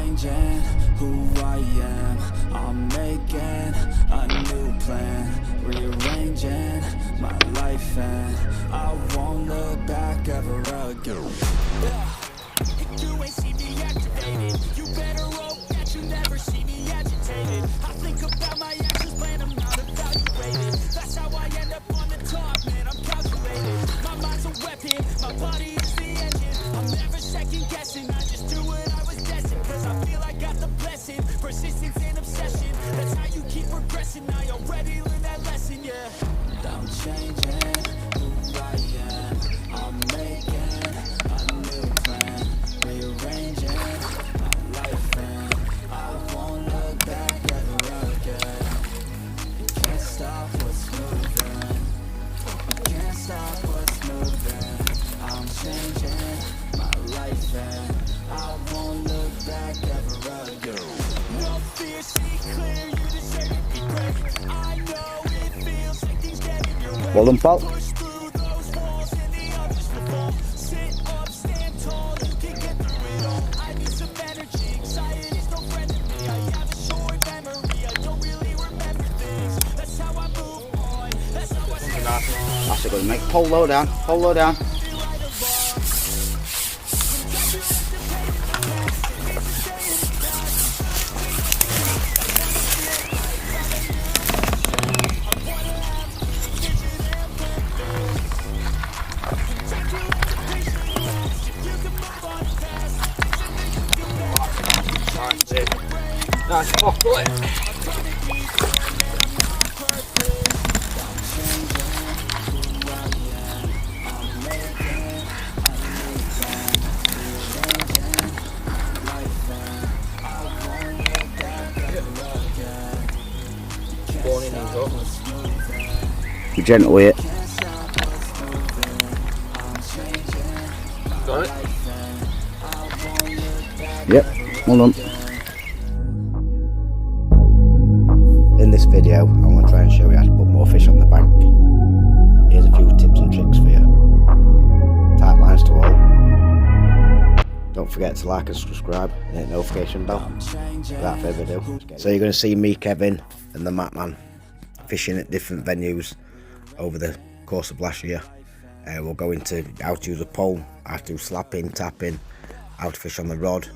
changing who I am. I'm making a new plan, rearranging my life, and I won't look back ever again. You ain't see me activated. You better hope that you never see me agitated. I think about my actions, plan them out, evaluated. That's how I end up on the top, man. I'm calculated. My mind's a weapon, my body is the engine. I'm never second guessing. I just do what I was destined, cause I feel I got the blessing. Persistence and obsession, that's how you keep progressing. I already learned that lesson, yeah. I'm changing who I am. I'm making a new plan, rearranging my life, and I won't look back ever again. Can't stop what's moving. Can't stop what's moving. I'm changing my life, and I won't look back ever again. No fear, see clear, you deserve to be great. I know it feels like things get in your way. Well done, pal. Push through those walls and the others will fall. Sit up, stand tall, you can get through it all. I need some energy, anxiety's no friend to me. I have a short memory, I don't really remember things. That's how I move on, that's how I stay. That's a good mate. Pull low down, pull low down. Nice chocolate. Be gentle with it. Got it? Yep, well done. In this video, I'm going to try and show you how to put more fish on the bank. Here's a few tips and tricks for you. Tight lines to all. Don't forget to like and subscribe and hit the notification bell. Without further ado. So you're going to see me, Kevin and the Mat Man fishing at different venues over the course of last year. We'll go into how to use a pole, how to do slapping, tapping, how to fish on the rod,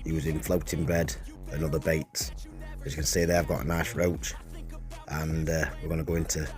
using floating bread and other baits. As you can see there, I've got a nice roach, and we're going to go into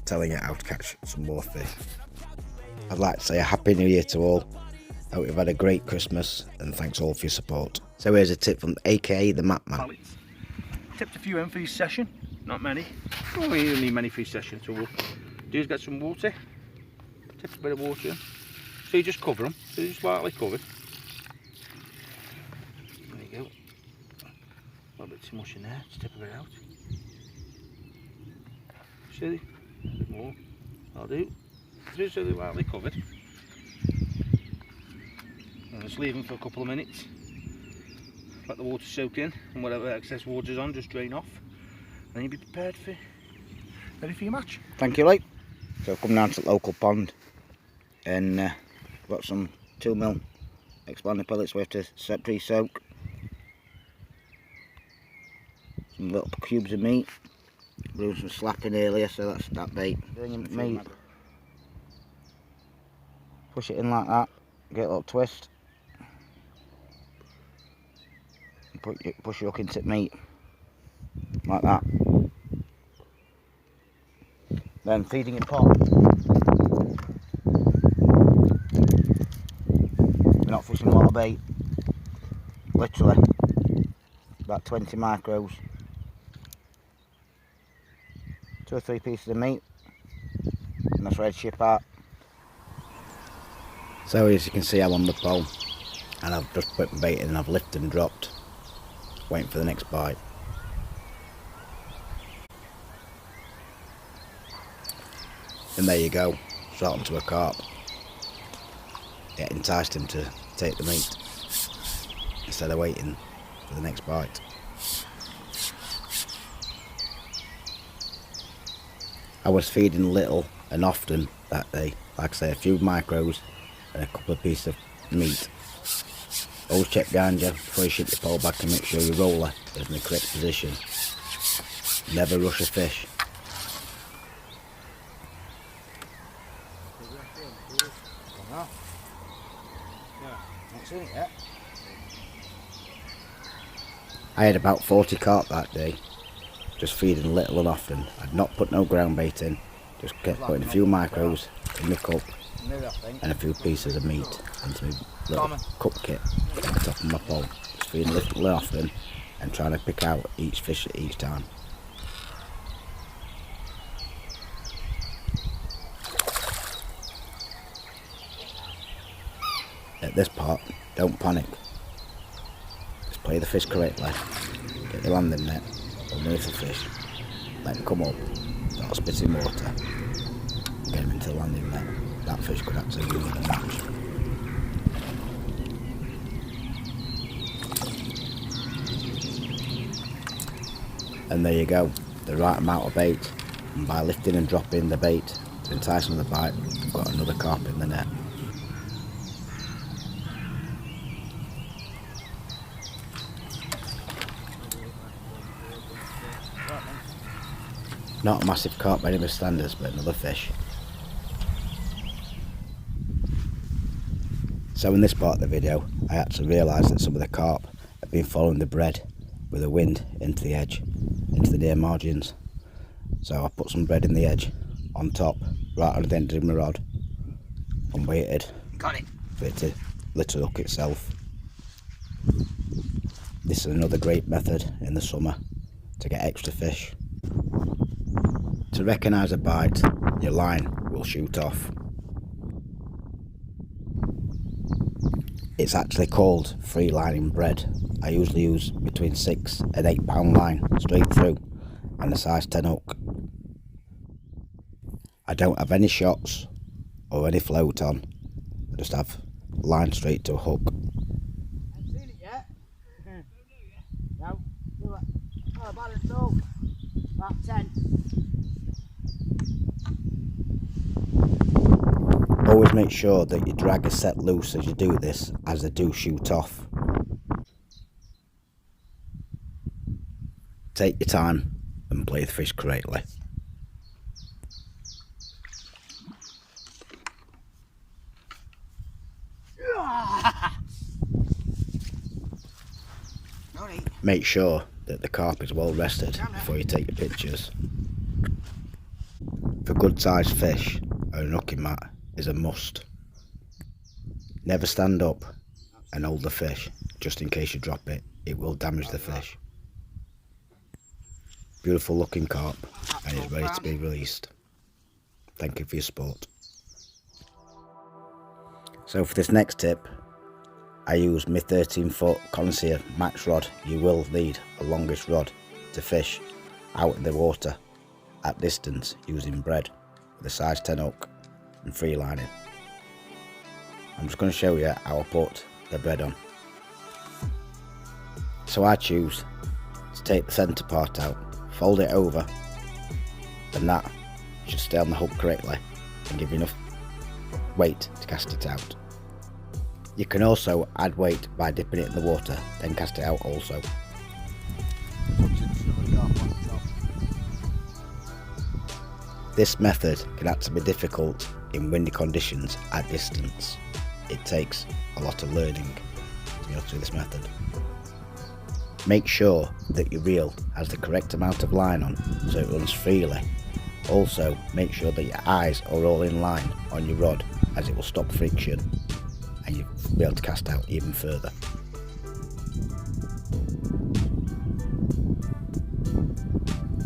telling you how to catch some more fish. I'd like to say a happy new year to all. I hope you've had a great Christmas, and thanks all for your support. So here's a tip from AKA the Mat Man. Tipped a few in for each session, not many. Well, we don't need many for each session, so we'll do is get some water, tip a bit of water in. So you just cover them, so they're just lightly covered. There you go. A little bit too much in there, just tip a bit out. See, a bit more, I'll do. Just so they're lightly covered. And just leave them for a couple of minutes. Let the water soak in, and whatever excess water's on, just drain off. Then you'll be prepared for, ready for your match. Thank you, Lee. So I've come down to the local pond, and got some 2mm expanding pellets we have to pre-soak. Some little cubes of meat. Brewed some slapping earlier, so that's that bait. Bring your meat. Push it in like that. Get a little twist. And push your hook into the meat. Like that. Then feeding your pot. We're not fishing a lot of bait. Literally. About 20 micros. 2 or 3 pieces of meat. And that's ready to ship out. So as you can see, I'm on the pole. And I've just put my bait in and I've lifted and dropped. Waiting for the next bite. And there you go, straight onto a carp. It enticed him to take the meat instead of waiting for the next bite. I was feeding little and often that day, like I say, a few micros and a couple of pieces of meat. Always check behind you before you ship your pole back and make sure your roller is in the correct position. Never rush a fish. I had about 40 carp that day, just feeding little and often. I'd not put no ground bait in, just kept putting a few micros in the cup and a few pieces of meat into my little cup kit at the top of my pole. Just feeding little and often and trying to pick out each fish at each time. At this part, don't panic. Just play the fish correctly. Get your landing net underneath the fish. Let him come up, start spitting water. Get him into the landing net. That fish could actually win the match. And there you go, the right amount of bait. And by lifting and dropping the bait to entice them to the bite, we've got another carp in the net. Not a massive carp by any standards, but another fish. So in this part of the video, I actually realised that some of the carp have been following the bread with the wind into the edge, into the near margins. So I put some bread in the edge, on top, right on the end of my rod, and waited for it to literally hook itself. This is another great method in the summer to get extra fish. To recognise a bite, your line will shoot off. It's actually called free lining bread. I usually use between 6 and 8 pound line straight through and a size 10 hook. I don't have any shots or any float on, I just have line straight to a hook. Haven't seen it yet? No. Oh, about a dog. About 10. Always make sure that your drag is set loose as you do this, as they do shoot off. Take your time and play the fish correctly. Make sure that the carp is well rested before you take your pictures. For good sized fish, a hooking mat is a must. Never stand up and hold the fish, just in case you drop it, it will damage the fish. Beautiful looking carp, and it's ready to be released. Thank you for your support. So for this next tip, I use my 13-foot connoisseur max rod. You will need a longest rod to fish out in the water at distance using bread with a size 10 hook and free lining. I'm just going to show you how I put the bread on. So I choose to take the centre part out, fold it over, and that should stay on the hook correctly and give you enough weight to cast it out. You can also add weight by dipping it in the water, then cast it out also. This method can actually be difficult in windy conditions at distance. It takes a lot of learning to be able to do this method. Make sure that your reel has the correct amount of line on so it runs freely. Also make sure that your eyes are all in line on your rod, as it will stop friction and you'll be able to cast out even further.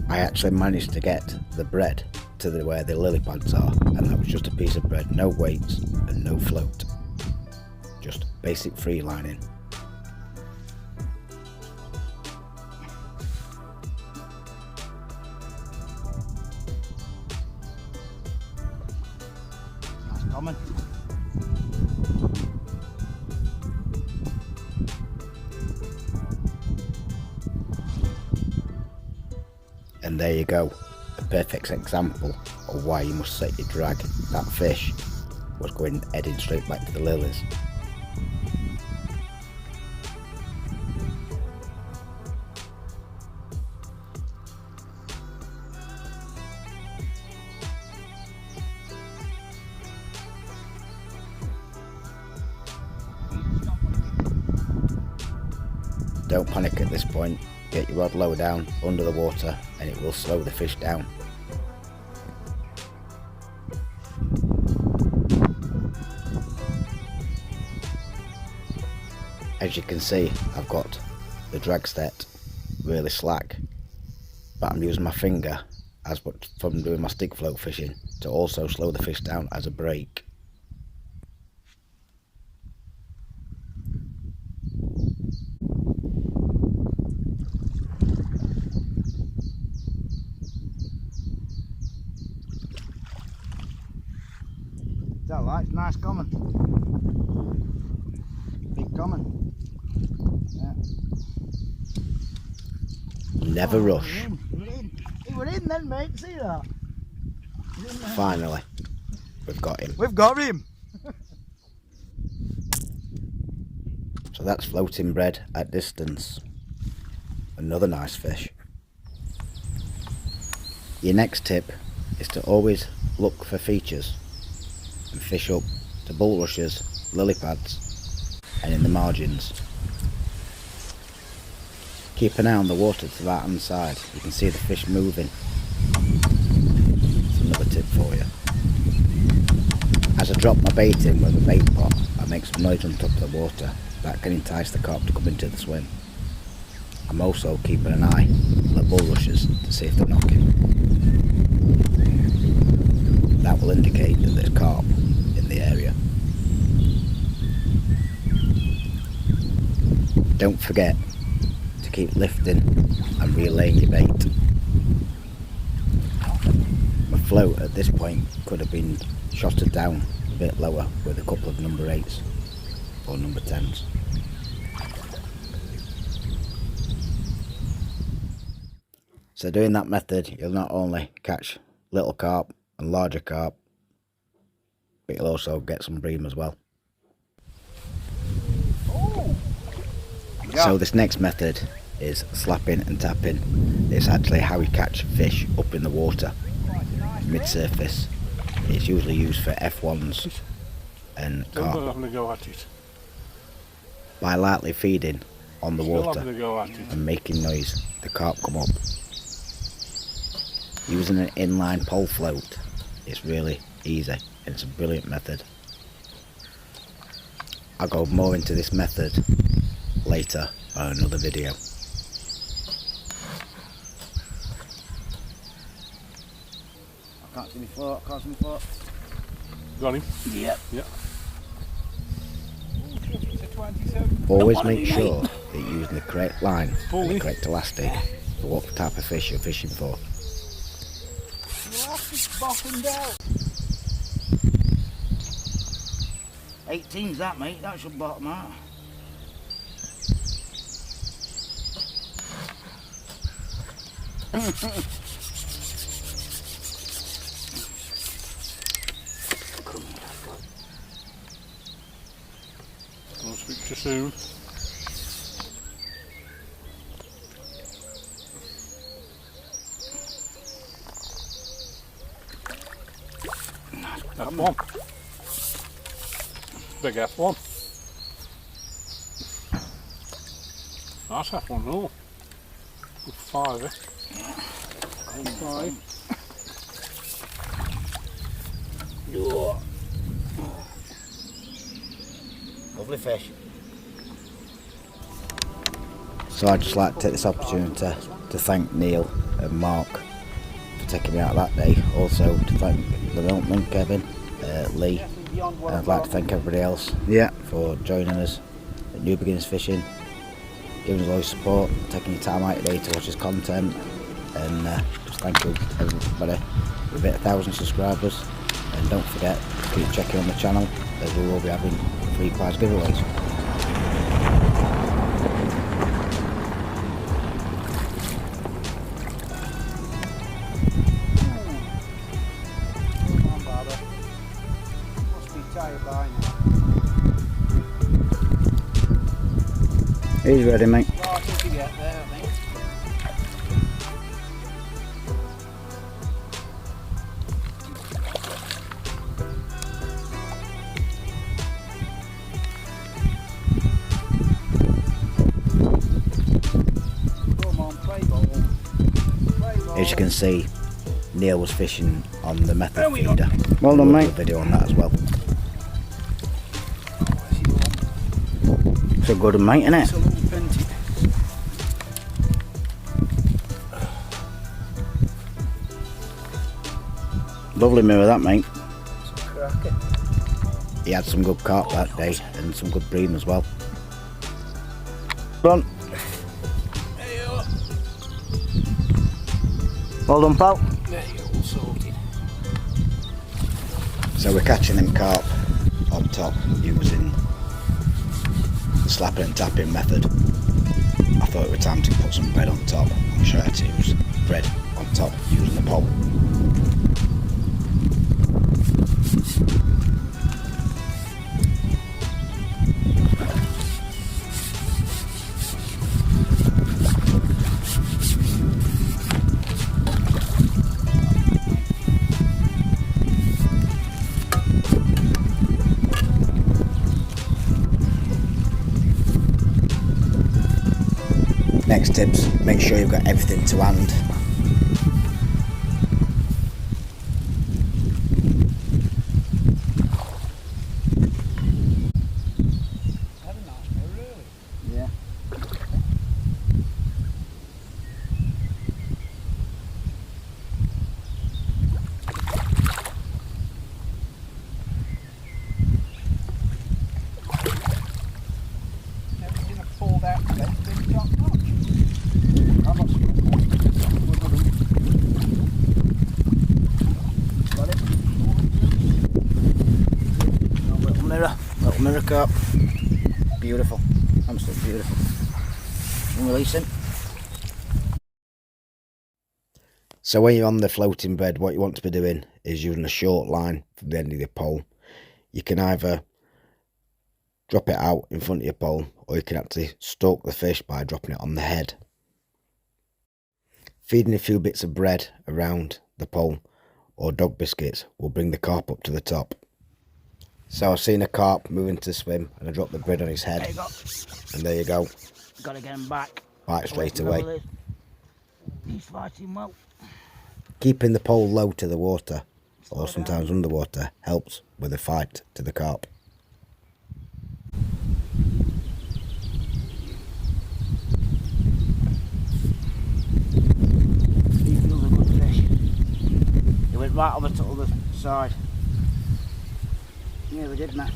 I actually managed to get the bread to where the lily pads are, and that was just a piece of bread, no weights and no float, just basic free lining. That's common. And there you go, a perfect example of why you must set your drag. That fish was heading straight back to the lilies. Don't panic at this point, get your rod low down under the water and it will slow the fish down. As you can see, I've got the drag set really slack, but I'm using my finger as from doing my stick float fishing to also slow the fish down as a brake. Is that right? It's nice common. Big common. Yeah. Never rush. He were in then, mate. See that? Finally, we've got him. We've got him. So that's floating bread at distance. Another nice fish. Your next tip is to always look for features and fish up to bulrushes, lily pads and in the margins. Keep an eye on the water to the right hand side, you can see the fish moving. That's another tip for you. As I drop my bait in with a bait pot, I make some noise on top of the water. That can entice the carp to come into the swim. I'm also keeping an eye on the bulrushes to see if they're knocking. That will indicate that there's carp in the area. Don't forget to keep lifting and relaying your bait. My float at this point could have been shotted down a bit lower with a couple of number 8s or number 10s. So doing that method, you'll not only catch little carp and larger carp, but you'll also get some bream as well. So this next method is slapping and tapping. It's actually how you catch fish up in the water, mid-surface. It's usually used for F1s and carp. Still having a go at it. By lightly feeding on the Still water having a go at it. and making noise, the carp come up. Using an inline pole float, it's really easy and it's a brilliant method. I'll go more into this method later on another video. I can't see my float. Can't see my float. Got him? Yep. Yeah. Always make sure that you're using the correct line and the correct elastic for what type of fish you're fishing for. The elastic's bottomed out. 18's that, mate. That should bottom out. I'll speak to you soon. F1. Big F1. That's F1, no. Good 5, eh? Good 5. Lovely fish. So I'd just like to take this opportunity to thank Neil and Mark for taking me out that day. Also to thank the milkman, Kevin, Lee, and I'd like to thank everybody else for joining us at New Beginners Fishing, giving us all your support, taking your time out today to watch this content, and just thank you everybody. We've hit 1,000 subscribers, and don't forget to keep checking on the channel as we will be having free prize giveaways. He's ready, mate. Oh, I think you get there, I think. As you can see, Neil was fishing on the method feeder. Well done, mate. A video on that as well. It's a good one, mate, isn't it? Lovely mirror that, mate. He had some good carp that day and some good bream as well. Run. Well done, pal. There you go, all sorted. So we're catching them carp on top using the slapping and tapping method. I thought it was time to put some bread on top. I'm sure I had to use bread on top using the pole. Next tips, make sure you've got everything to hand. Yeah. Everything I've pulled out today has been top notch. Little mirror carp. Beautiful. Absolutely beautiful. And release him. So when you're on the floating bed, what you want to be doing is using a short line from the end of your pole. You can either drop it out in front of your pole, or you can actually stalk the fish by dropping it on the head. Feeding a few bits of bread around the pole or dog biscuits will bring the carp up to the top. So I've seen a carp moving to swim and I dropped the bread on his head. And there you go. Gotta get him back. Bite straight away. He's fighting well. Keeping the pole low to the water, or sometimes underwater, helps with the fight to the carp. He feels a good fish. He went right over to the other side. Yeah, we did, Matt.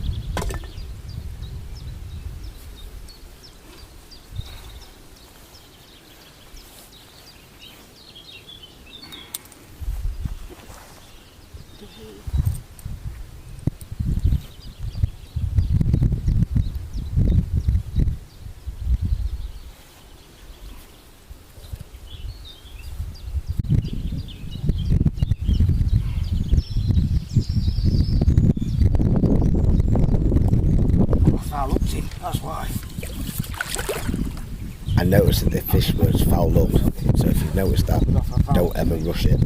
That's why. I noticed that the fish was fouled up, so if you've noticed that, don't ever rush it.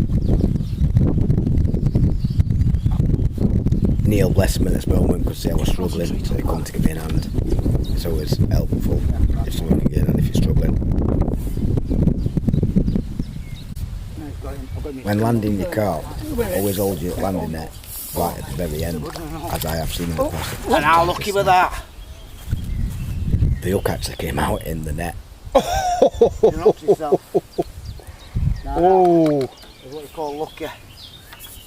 Neil, bless him at this moment, could see I was struggling, so he come to give me a hand. It's always helpful if someone can get in and if you're struggling. When landing your carp, always hold your landing net right at the very end, as I have seen in the past. And how lucky with that? The hook actually came out in the net. You knocked yourself. Oh! That's what you call lucky.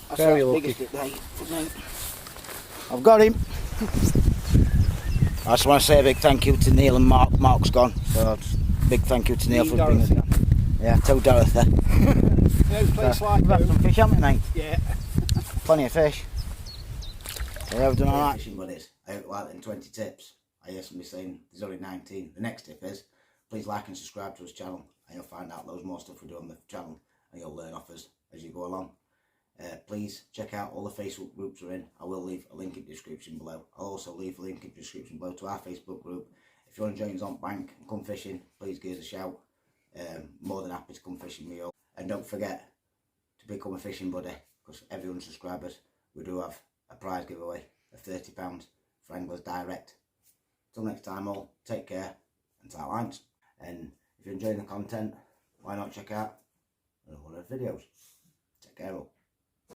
That's Very the lucky. biggest it day for me. I've got him. I just want to say a big thank you to Neil and Mark. Mark's gone, so big thank you to Neil for bringing him. Yeah, tell Dorothy. We've had some fish, haven't we, mate? Yeah. Plenty of fish. So we've done alright. Fishing buddies, I hope you like them 20 tips. I hear somebody saying there's only 19. The next tip is, please like and subscribe to his channel, and you'll find out loads more stuff we do on the channel, and you'll learn off us as you go along. Please check out all the Facebook groups we're in. I will leave a link in the description below. I'll also leave a link in the description below to our Facebook group. If you want to join us on bank and come fishing, please give us a shout. More than happy to come fishing with you. And don't forget to become a fishing buddy, because every 100 subscribers we do have a prize giveaway of £30 for Anglers Direct. Till next time all, take care and tight lines. And if you're enjoying the content, why not check out another one of the videos? Take care, all.